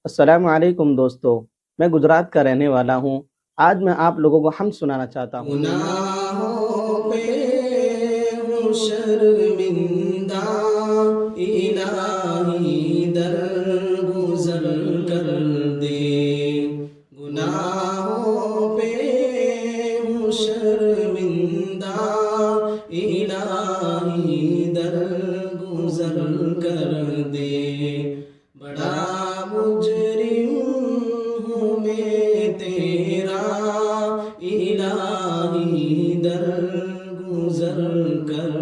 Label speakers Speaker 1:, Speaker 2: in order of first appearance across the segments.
Speaker 1: अस्सलामु अलैकुम दोस्तों, मैं गुजरात का रहने वाला हूँ। आज मैं आप लोगों को हमद सुनाना चाहता हूँ।
Speaker 2: गुनाहों पे हूँ शर्मिंदा, इलाही दरगुज़र कर दे। गुनाहों पे हूँ शर्मिंदा, इलाही दरगुज़र कर दे। बड़ा मुजरिम हूँ मैं तेरा, इलाही दरगुज़र कर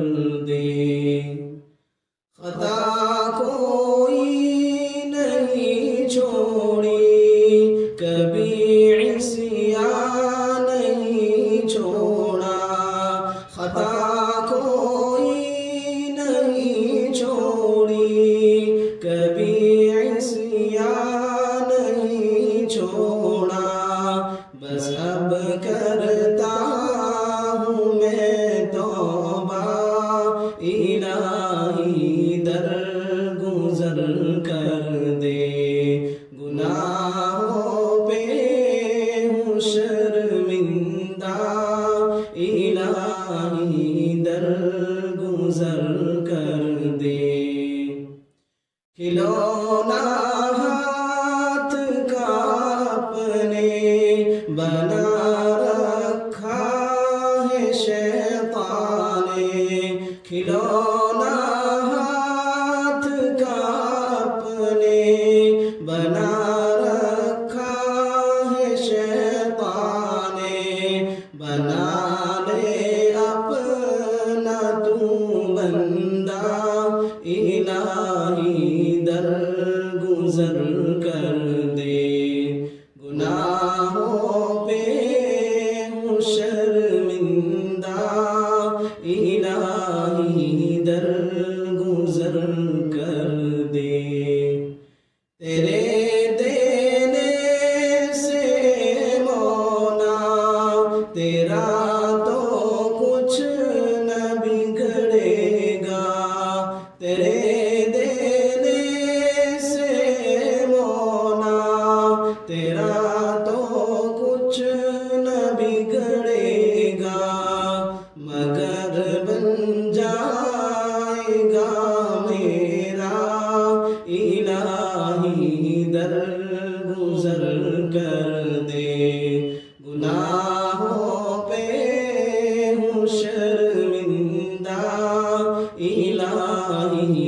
Speaker 2: दे। खता कोई नहीं छोड़ी, कभी इस्यान नहीं छोड़ा। खता कोई नहीं छोड़ी, कभी इस्यान नहीं छोड़ा। बस अब करता हूँ मैं तौबा, इलाही दरगुज़र कर दे। गुनाहों पे हूँ शर्मिंदा, इलाही दरगुज़र कर दे। खिलौना हाथ का अपने बना रखा है शैतान ने। खिलौना हाथ का अपने बना रखा है शैतान ने। बना ले अपना तू बंदा, इलाही दरगुज़र कर दे। गुनाहों पे हूँ शर्मिंदा, इलाही दरगुज़र कर दे। तेरे देने से मौला तेरा तो कुछ न बिगड़ेगा। तेरे देने से मौला तेरा तो कुछ न बिगड़ेगा। मगर बन जाएगा मेरा, इलाही दरगुज़र कर दे। गुनाहों पे हूँ शर्मिंदा, इलाही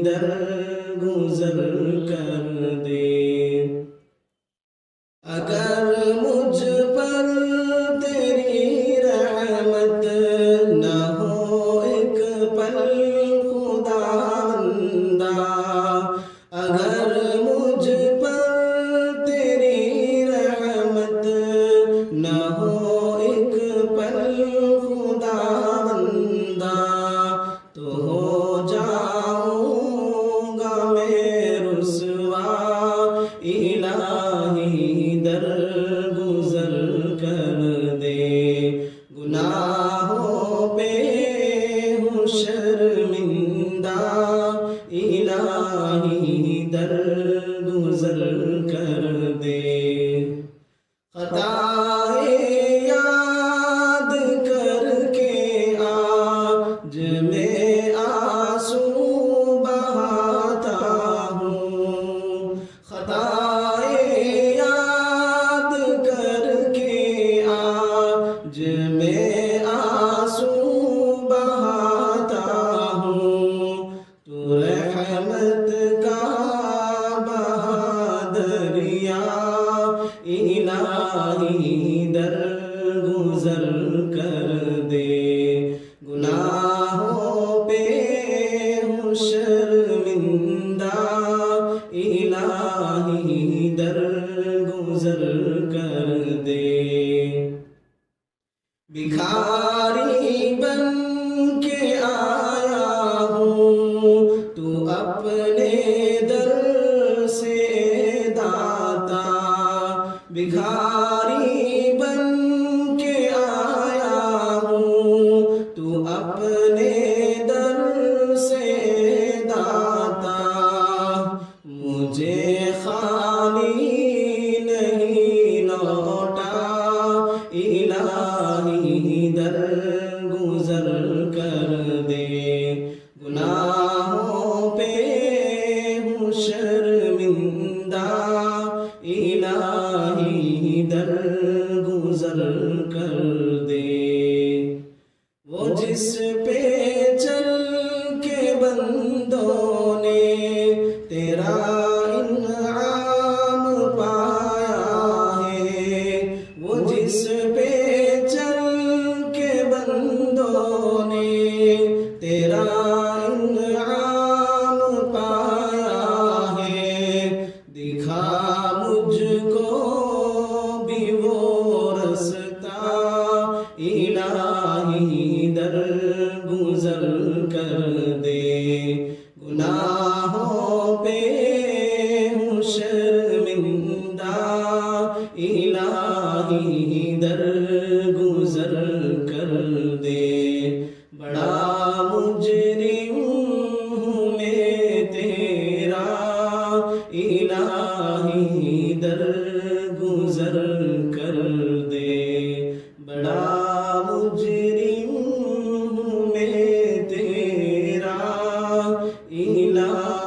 Speaker 2: दरगुज़र कर दे। अगर मुझ पर तेरी रहमत न हो एक पल खुदावंदा। अगर मुझ पर तेरी रहमत न हो एक पल खुदावंदा, तो हो जाऊंगा मैं रुसवा, इलाही दरगुज़र कर दे। गुनाहों पे हूँ शर्मिंदा, इलाही दरगुज़र कर दे। खताएं याद करके आज मैं आंसू बहाता हूँ। खताएं याद करके आज मैं आंसू बहाता हूँ। तू रहमत का बहादरिया, इलाही दरगुज़र कर दे। गुनाहों पे हूँ शर्मिंदा, इलाही दरगुज़र कर दे। भिखारी बन के आया हूँ, तू अपने दर से दाता। भिखारी बन के आया हूँ, तू अपने दर से दाता। मुझे खाली इलाही